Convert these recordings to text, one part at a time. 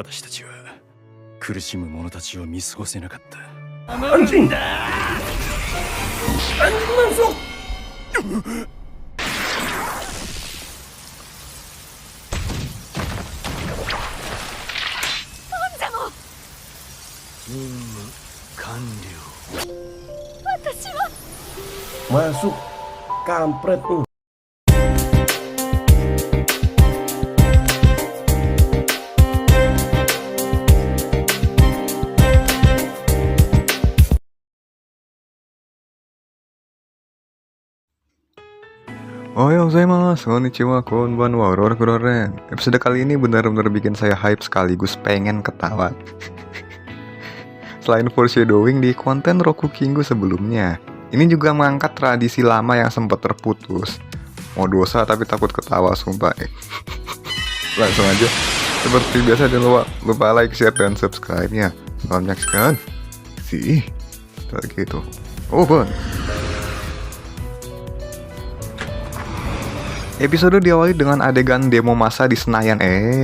私たちは苦しむ者たちを見過ごせなかった。Anjing! Anjing masuk! Masuk, kampret tuh. Ohayo gozaimasu, konnichiwa, konbanwa, ororen. Episode kali ini benar-benar bikin saya hype sekaligus pengen ketawa. Selain foreshadowing di konten Roku Kinggu sebelumnya, ini juga mengangkat tradisi lama yang sempat terputus. Mau dosa tapi takut ketawa, sumpah. Langsung aja. Seperti biasa jangan lupa like, share, dan subscribe-nya. Selamat menyaksikan. Sih, gitu. Open. Episode diawali dengan adegan demo massa di Senayan.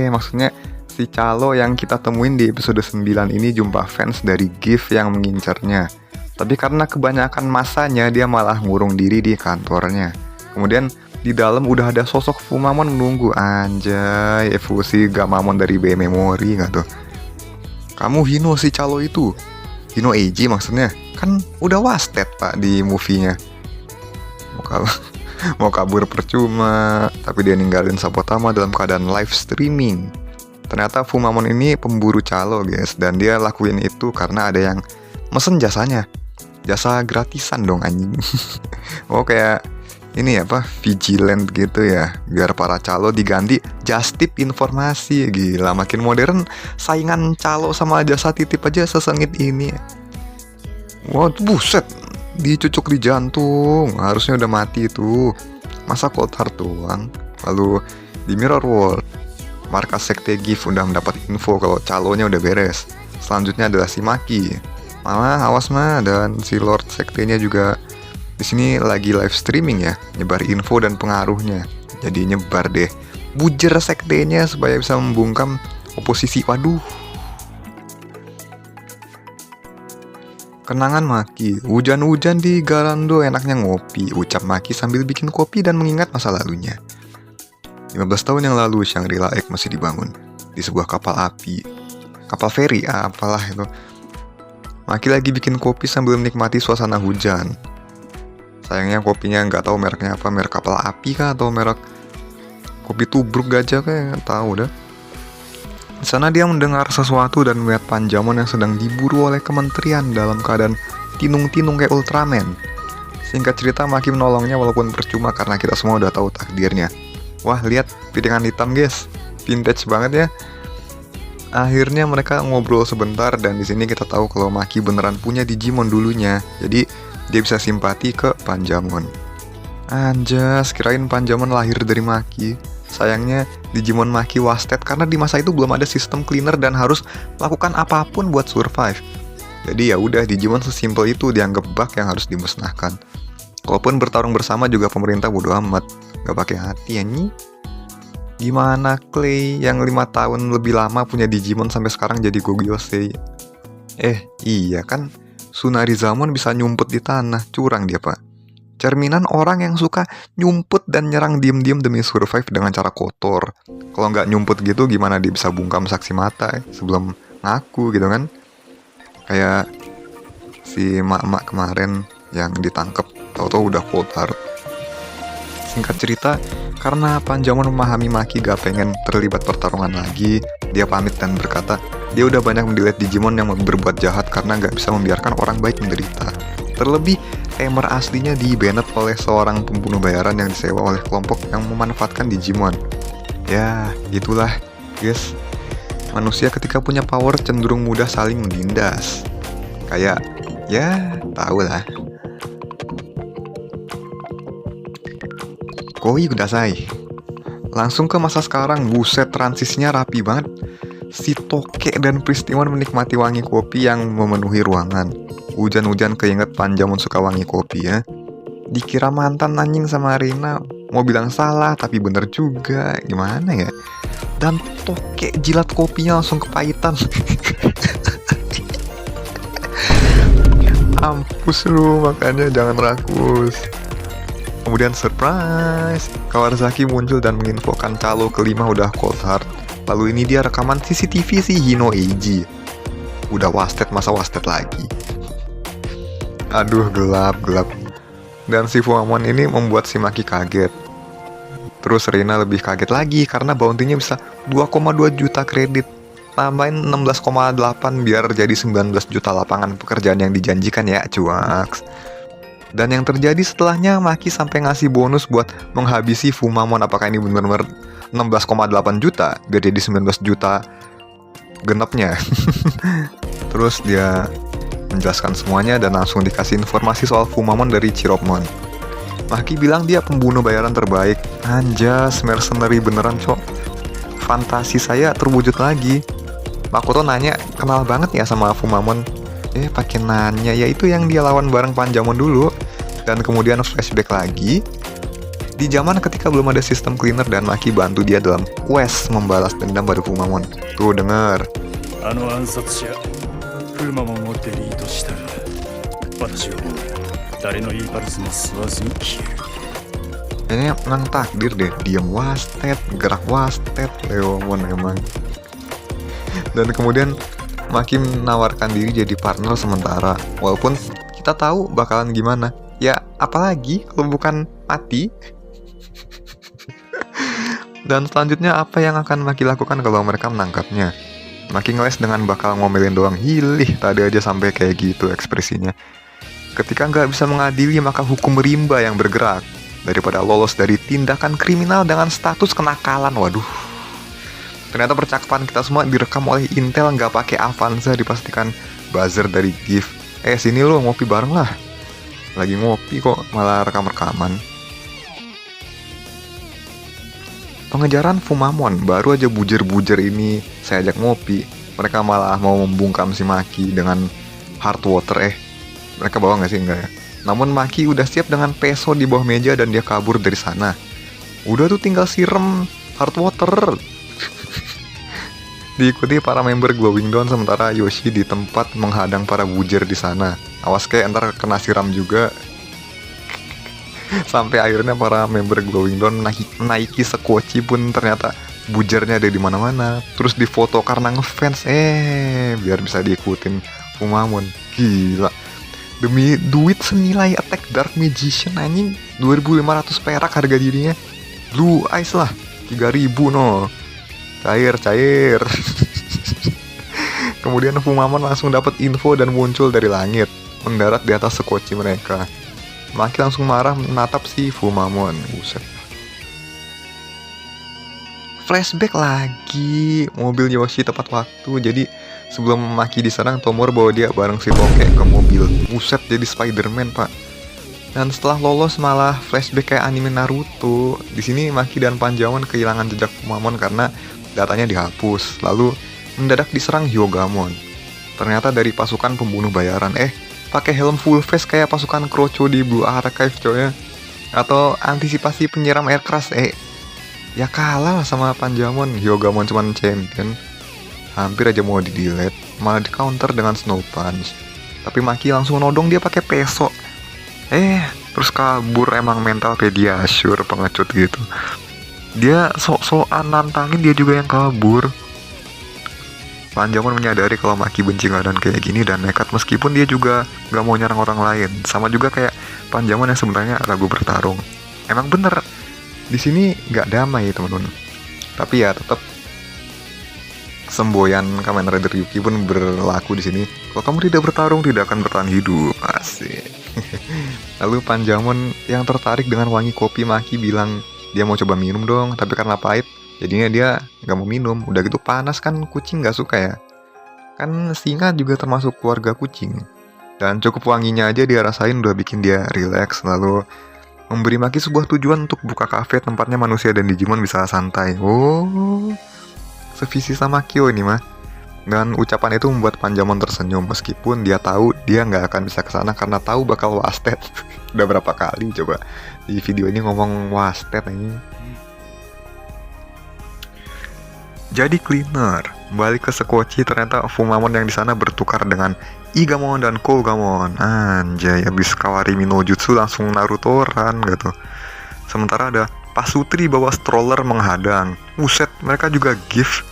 Maksudnya si calo yang kita temuin di episode 9 ini jumpa fans dari GIF yang mengincarnya. Tapi karena kebanyakan masanya, dia malah ngurung diri di kantornya. Kemudian di dalam udah ada sosok Fumamon menunggu. Anjay, evolusi Gamamon dari B Memory gak tuh? Kamu Hino si calo itu. Hino Eiji maksudnya. Kan udah wasted pak di movie-nya. Mau kabur percuma, tapi dia ninggalin Sapotama dalam keadaan live streaming. Ternyata Fumamon ini pemburu calo guys, dan dia lakuin itu karena ada yang mesen jasanya. Jasa gratisan dong anjing. Oh kayak ini ya vigilant gitu ya, biar para calo diganti just tip informasi. Gila, makin modern, saingan calo sama jasa titip aja sesengit ini. Wah buset, dicucuk di jantung, harusnya udah mati itu. Masa cold heart doang. Lalu di Mirror World, markas sekte GIF udah mendapat info kalau calonya udah beres. Selanjutnya adalah si Maki. Malah awas mah, dan si Lord sektenya juga di sini lagi live streaming ya, nyebar info dan pengaruhnya. Jadi nyebar deh bujer sektenya supaya bisa membungkam oposisi. Waduh. Kenangan Maki, hujan-hujan di Garando enaknya ngopi, ucap Maki sambil bikin kopi dan mengingat masa lalunya. 15 tahun yang lalu Shangri-La Egg masih dibangun di sebuah kapal api, kapal feri, apalah itu. Maki lagi bikin kopi sambil menikmati suasana hujan. Sayangnya kopinya nggak tahu mereknya apa, merek kapal api kah atau merek kopi tubruk gajah kayak nggak tahu dah. Di sana dia mendengar sesuatu dan melihat Panjamon yang sedang diburu oleh kementerian dalam keadaan tinung-tinung kayak Ultraman. Singkat cerita, Maki menolongnya walaupun percuma karena kita semua udah tahu takdirnya. Wah, lihat piringan hitam guys, vintage banget ya. Akhirnya mereka ngobrol sebentar dan di sini kita tahu kalau Maki beneran punya Digimon dulunya. Jadi dia bisa simpati ke Panjamon. Anjas, kirain Panjamon lahir dari Maki. Sayangnya Digimon Maki wasted karena di masa itu belum ada sistem cleaner dan harus lakukan apapun buat survive. Jadi ya udah, Digimon sesimpel itu dianggap bug yang harus dimusnahkan. Kalaupun bertarung bersama juga pemerintah bodo amat, gak pakai hati ya nih. Gimana Clay yang 5 tahun lebih lama punya Digimon sampai sekarang jadi Gogyosei? Iya kan, Tsunarizamon bisa nyumput di tanah, curang dia pak. Cerminan orang yang suka nyumput dan nyerang diem-diem demi survive dengan cara kotor. Kalau nggak nyumput gitu, gimana dia bisa bungkam saksi mata sebelum ngaku gitu kan? Kayak si mak-mak kemarin yang ditangkap, tahu-tahu udah cold heart. Singkat cerita, karena Panjamon memahami Maki gak pengen terlibat pertarungan lagi, dia pamit dan berkata, dia udah banyak mendelete Digimon yang berbuat jahat karena gak bisa membiarkan orang baik menderita. Terlebih, tamer aslinya di-banned oleh seorang pembunuh bayaran yang disewa oleh kelompok yang memanfaatkan Digimon. Ya, itulah guys. Manusia ketika punya power cenderung mudah saling menindas. Kayak, ya tau lah. Koi kudasai. Langsung ke masa sekarang, buset transisinya rapi banget. Si Toke dan Pristimon menikmati wangi kopi yang memenuhi ruangan. Hujan-hujan keinget Panjamon suka wangi kopi ya. Dikira mantan anjing sama Rina. Mau bilang salah tapi bener juga. Gimana ya? dan toke jilat kopinya langsung kepahitan. Ampus lu, makanya jangan rakus. Kemudian surprise, Kawasaki muncul dan menginfokan calo kelima udah cold hard. Lalu ini dia rekaman CCTV si Hino Eiji. Udah wasted, masa wasted lagi. Aduh, gelap. Dan si Fumamon ini membuat si Maki kaget. Terus Rina lebih kaget lagi karena bounty-nya bisa 2,2 juta kredit. Tambahin 16,8 biar jadi 19 juta lapangan pekerjaan yang dijanjikan ya, cuaks. Dan yang terjadi setelahnya, Maki sampai ngasih bonus buat menghabisi Fumamon. Apakah ini benar-benar 16,8 juta biar jadi 19 juta genapnya. Terus dia menjelaskan semuanya dan langsung dikasih informasi soal Fumamon dari Chiromon. Maki bilang dia pembunuh bayaran terbaik. Anjas, mercenary beneran, cok. Fantasi saya terwujud lagi. Makoto nanya, kenal banget ya sama Fumamon? Pakai nanya, ya itu yang dia lawan bareng Panjamon dulu. Dan kemudian flashback lagi di zaman ketika belum ada sistem cleaner dan Maki bantu dia dalam quest membalas dendam pada Fumamon. Tuh denger. あの暗殺者フルマモンをデリートしたら私はもう誰の言いパルスも吸わずに消える。 Ini memang takdir deh, diam wasted, gerak wasted, Leomon emang. Dan kemudian Maki menawarkan diri jadi partner sementara, walaupun kita tahu bakalan gimana. Ya, apalagi kalau bukan mati. Dan selanjutnya apa yang akan Maki lakukan kalau mereka menangkapnya? Maki ngeles dengan bakal ngomelin doang. Hilih, tadi aja sampai kayak gitu ekspresinya. Ketika nggak bisa mengadili, maka hukum rimba yang bergerak. Daripada lolos dari tindakan kriminal dengan status kenakalan. Waduh. Ternyata percakapan kita semua direkam oleh Intel, nggak pakai Avanza, dipastikan buzzer dari GIF. Sini lo ngopi bareng lah. Lagi ngopi kok malah rekam-rekaman. Pengejaran Fumamon, baru aja bujer-bujer ini saya ajak ngopi. Mereka malah mau membungkam si Maki dengan hard water. Mereka bawa nggak sih? Enggak ya. Namun Maki udah siap dengan peso di bawah meja dan dia kabur dari sana. Udah tuh tinggal siram hard water. Diikuti para member Glowing Dawn, sementara Yoshi di tempat menghadang para bujer di sana. Awas kayak ntar kena siram juga. Sampai akhirnya para member Glowing Dawn menaiki sekoci pun ternyata bujernya ada di mana-mana. Terus difoto karena ngefans, biar bisa diikutin Fumamon. Gila. Demi duit senilai Attack Dark Magician anjing, 2.500 perak harga dirinya. Blue Eyes lah, 3.000 no. Cair. Kemudian Fumamon langsung dapat info dan muncul dari langit, mendarat di atas sekoci mereka. Maki langsung marah menatap si Fumamon. Buset. Flashback lagi, mobil Yoshi tepat waktu. Jadi sebelum Maki diserang, Tomor bawa dia bareng si Toke ke mobil. Buset, jadi Spider-Man, Pak. Dan setelah lolos malah flashback kayak anime Naruto. Di sini Maki dan Panjamon kehilangan jejak Fumamon karena datanya dihapus. Lalu mendadak diserang Hyogamon. Ternyata dari pasukan pembunuh bayaran. Pakai helm full face kayak pasukan Krocho di Blue Archive, coy ya. Atau antisipasi penyiram air keras. Ya kalah lah sama Panjamon. Hyogamon cuman champion. Hampir aja mau di-delete, malah di-counter dengan Snow Punch. Tapi Maki langsung nodong dia pakai peso. Terus kabur, emang mental pediasure pengecut gitu. Dia sok-sokan nantangin, dia juga yang kabur. Panjamon menyadari kalau Maki benci keadaan kayak gini dan nekat meskipun dia juga gak mau nyerang orang lain. Sama juga kayak Panjamon yang sebenarnya ragu bertarung. Emang bener, di sini gak damai teman-teman. Tapi ya tetap semboyan Kamen Rider Yuki pun berlaku di sini. Kalau kamu tidak bertarung, tidak akan bertahan hidup. Asik. Lalu Panjamon yang tertarik dengan wangi kopi Maki bilang dia mau coba minum dong, tapi karena pahit jadinya dia nggak mau minum. Udah gitu panas kan, kucing nggak suka ya. Kan singa juga termasuk keluarga kucing. Dan cukup wanginya aja dia rasain udah bikin dia relax. Lalu memberi Maki sebuah tujuan untuk buka kafe tempatnya manusia dan Digimon bisa santai. Sevisi sama Kyo ini mah. Dan ucapan itu membuat Panjamon tersenyum meskipun dia tahu dia nggak akan bisa kesana karena tahu bakal wasted. Udah berapa kali coba di video ini ngomong wasted ini. Jadi cleaner, balik ke Sekoci, ternyata Fumamon yang di sana bertukar dengan Igamon dan Kogamon. Anjay, abis Kawarimi no Jutsu langsung Naruto-ran gitu. Sementara ada Pasutri bawa stroller menghadang. Buset, mereka juga gift.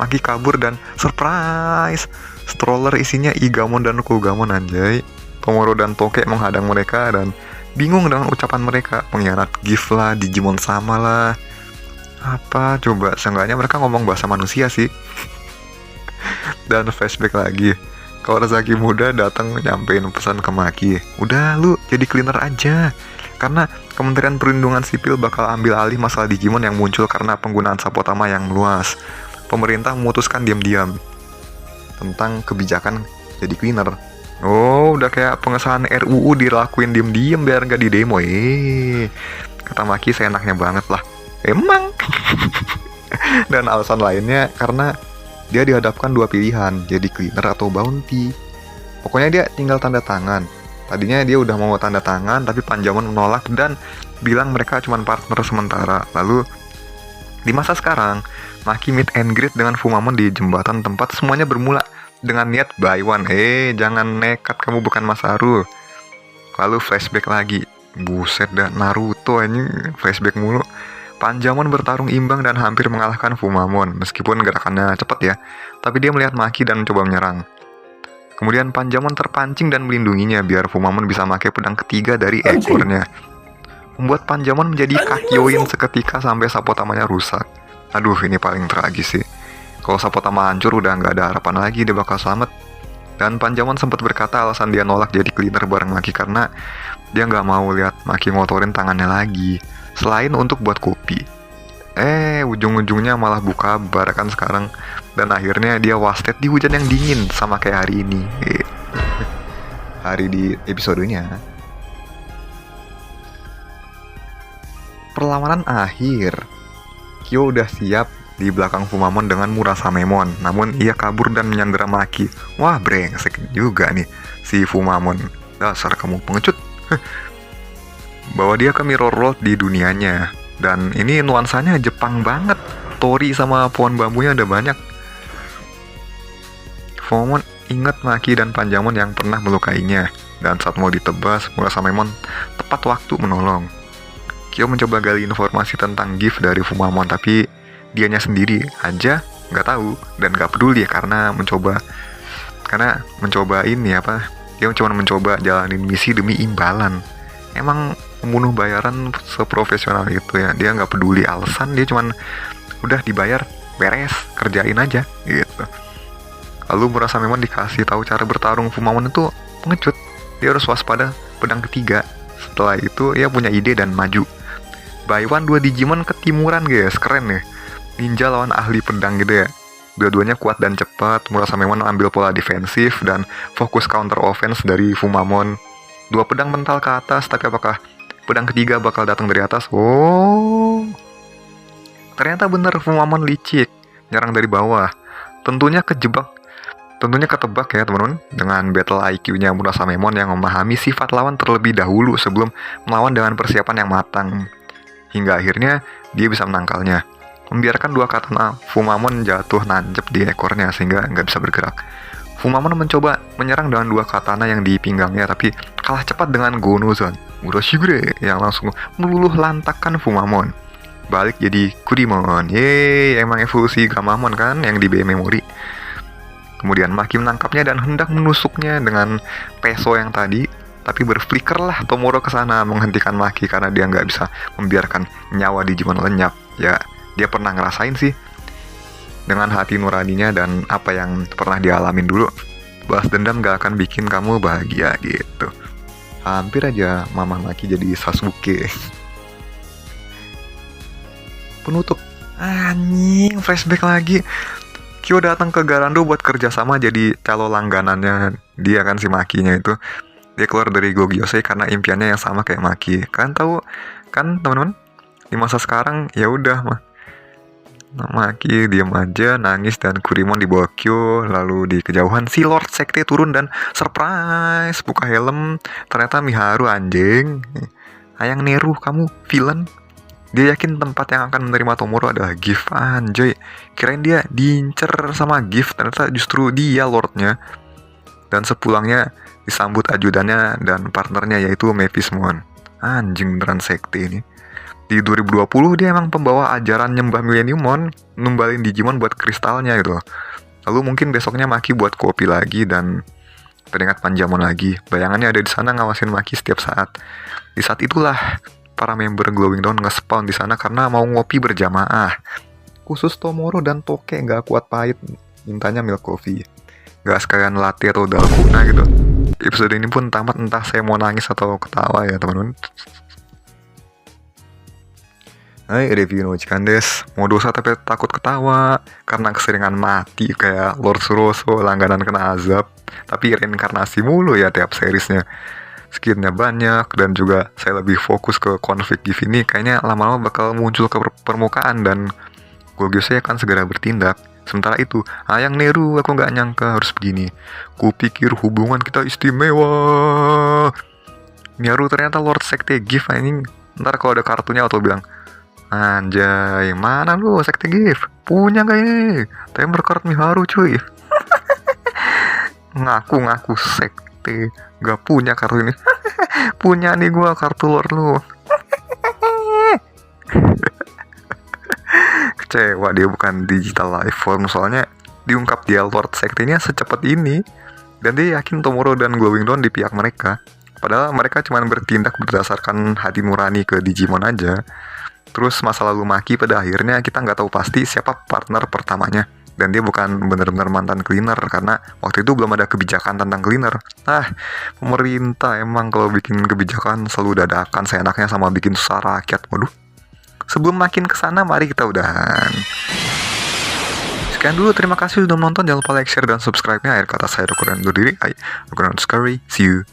Maki kabur dan surprise, stroller isinya Igamon dan Kogamon anjay. Tomoro dan Toke menghadang mereka dan bingung dengan ucapan mereka. Pengkhianat gift lah, Digimon sama lah. Apa coba, seenggaknya mereka ngomong bahasa manusia sih. Dan flashback lagi, Kawasaki muda datang nyampein pesan ke Maki. Udah lu jadi cleaner aja, karena Kementerian Perlindungan Sipil bakal ambil alih masalah Digimon yang muncul karena penggunaan Sapotama yang meluas. Pemerintah memutuskan diam-diam tentang kebijakan jadi cleaner. Oh, udah kayak pengesahan RUU dilakuin diam-diam biar nggak didemo. Kata Maki seenaknya banget lah. Emang. Dan alasan lainnya karena dia dihadapkan dua pilihan, jadi cleaner atau bounty. Pokoknya dia tinggal tanda tangan. Tadinya dia udah mau tanda tangan, tapi Panjamon menolak dan bilang mereka cuma partner sementara. Lalu di masa sekarang, Maki meet and greet dengan Fumamon di jembatan tempat semuanya bermula dengan niat buy one. Jangan nekat, kamu bukan Masaru. Lalu flashback lagi. Buset dah, Naruto ini flashback mulu. Panjamon bertarung imbang dan hampir mengalahkan Fumamon. Meskipun gerakannya cepat ya, tapi dia melihat Maki dan mencoba menyerang. Kemudian Panjamon terpancing dan melindunginya biar Fumamon bisa pakai pedang ketiga dari ekornya. Membuat Panjamon menjadi kakyoin seketika sampai Sapotamanya rusak. Aduh, ini paling tragis sih. Kalau Sapotama hancur udah nggak ada harapan lagi dia bakal selamat. Dan Panjamon sempat berkata alasan dia nolak jadi cleaner bareng Maki karena dia nggak mau lihat Maki ngotorin tangannya lagi. Selain untuk buat kopi. Ujung-ujungnya malah buka barakan sekarang. Dan akhirnya dia wasted di hujan yang dingin sama kayak hari ini. Hari di episodenya. Perlawanan akhir. Kyo udah siap di belakang Fumamon dengan Murasamemon. Namun ia kabur dan menyandera Maki. Wah, brengsek juga nih si Fumamon. Dasar kamu pengecut. Bawa dia ke mirror world di dunianya. Dan ini nuansanya Jepang banget. Tori sama pohon bambunya ada banyak. Fumamon ingat Maki dan Panjamon yang pernah melukainya. Dan saat mau ditebas, Murasamemon tepat waktu menolong. Kyo mencoba gali informasi tentang gift dari Fumamon, tapi dianya sendiri aja nggak tahu dan nggak peduli ya karena mencoba ini apa, dia cuma mencoba jalanin misi demi imbalan. Emang pembunuh bayaran seprofesional itu ya, dia nggak peduli alasan, dia cuman udah dibayar beres kerjain aja gitu. Lalu Murasamemon dikasih tahu cara bertarung Fumamon itu pengecut, dia harus waspada pedang ketiga. Setelah itu ia punya ide dan maju. Buy one 2 Digimon ketimuran guys, keren ya. Ninja lawan ahli pedang gitu ya. Dua-duanya kuat dan cepat. Murasamemon ambil pola defensif dan fokus counter offense dari Fumamon. Dua pedang mental ke atas, tapi apakah pedang ketiga bakal datang dari atas? Oh, ternyata bener Fumamon licik, nyerang dari bawah. Tentunya ketebak ya teman-teman, dengan battle IQ-nya Murasamemon yang memahami sifat lawan terlebih dahulu sebelum melawan dengan persiapan yang matang. Hingga akhirnya dia bisa menangkalnya, membiarkan dua katana Fumamon jatuh nancep di ekornya sehingga nggak bisa bergerak. Fumamon mencoba menyerang dengan dua katana yang di pinggangnya, tapi kalah cepat dengan Gonozan Murashigure yang langsung meluluh lantakkan Fumamon. Balik jadi Kurimon. Yeay, emang evolusi Gamamon kan yang di B Memory. Kemudian Maki menangkapnya dan hendak menusuknya dengan peso yang tadi, tapi berflicker lah Tomoro ke sana menghentikan Maki karena dia nggak bisa membiarkan nyawa Digimon lenyap. Ya, dia pernah ngerasain sih dengan hati nuraninya dan apa yang pernah dialamin dulu. Balas dendam gak akan bikin kamu bahagia gitu. Hampir aja Mama Maki jadi Sasuke. Penutup. Anjing, flashback lagi. Kyo datang ke Garando buat kerjasama jadi calon langganannya dia kan, si Makinya itu. Dia keluar dari Gogyosei karena impiannya yang sama kayak Maki. Kalian tahu kan teman-teman, di masa sekarang ya udah mah Maki diam aja nangis dan Kurimon dibawa Kyo. Lalu di kejauhan si Lord Sekte turun dan surprise buka helm, ternyata Miharu anjing. Ayang Neru, kamu villain. Dia yakin tempat yang akan menerima Tomoro adalah Gift. Anjay, kirain dia diincer sama Gift, ternyata justru dia lordnya. Dan sepulangnya disambut ajudannya dan partnernya yaitu Mephismon. Anjing beneran sekte ini. Di 2020 dia emang pembawa ajaran nyembah Millenniummon, numbalin Digimon buat kristalnya gitu. Lalu mungkin besoknya Maki buat kopi lagi dan teringat Panjamon lagi. Bayangannya ada di sana ngawasin Maki setiap saat. Di saat itulah para member Glowing Dawn nge-spawn di sana karena mau ngopi berjamaah. Khusus Tomoro dan Toke nggak kuat pahit, mintanya milk coffee. Nggak sekalian latte atau dalgona gitu. Episode ini pun tamat entah saya mau nangis atau ketawa ya teman-teman. Hai, review no Chikan desu. Mau dosa tapi takut ketawa karena keseringan mati kayak Lord Suroso langganan kena azab. Tapi reinkarnasi mulu ya tiap seriesnya. Skinnya banyak dan juga saya lebih fokus ke konflik Gift ini kayaknya lama-lama bakal muncul ke permukaan dan Gogyosei akan segera bertindak. Sementara itu, Ayang Neru aku nggak nyangka harus begini. Kupikir hubungan kita istimewa. Nyaru ternyata Lord Sekte Gift ini. Ntar kalau ada kartunya atau bilang, anjay, mana lu Sekte Gift? Punya gak ini? Timer card Miharu cuy. Ngaku-ngaku sekte, gak punya kartu ini. Punya nih gua kartu Lord lu. Kecewa dia bukan digital life form, soalnya diungkap dia Lord sektenya secepat ini. Dan dia yakin Tomoro dan Glowing Dawn di pihak mereka. Padahal mereka cuma bertindak berdasarkan hati nurani ke Digimon aja. Terus masa lalu Maki pada akhirnya kita nggak tahu pasti siapa partner pertamanya. Dan dia bukan benar-benar mantan cleaner karena waktu itu belum ada kebijakan tentang cleaner. Pemerintah emang kalau bikin kebijakan selalu dadakan seenaknya sama bikin susah rakyat. Waduh. Sebelum makin kesana, mari kita udahan. Sekian dulu, terima kasih sudah menonton. Jangan lupa like, share, dan subscribe-nya. Akhir kata saya Dokuran undur diri. Dokuran Scary. See you.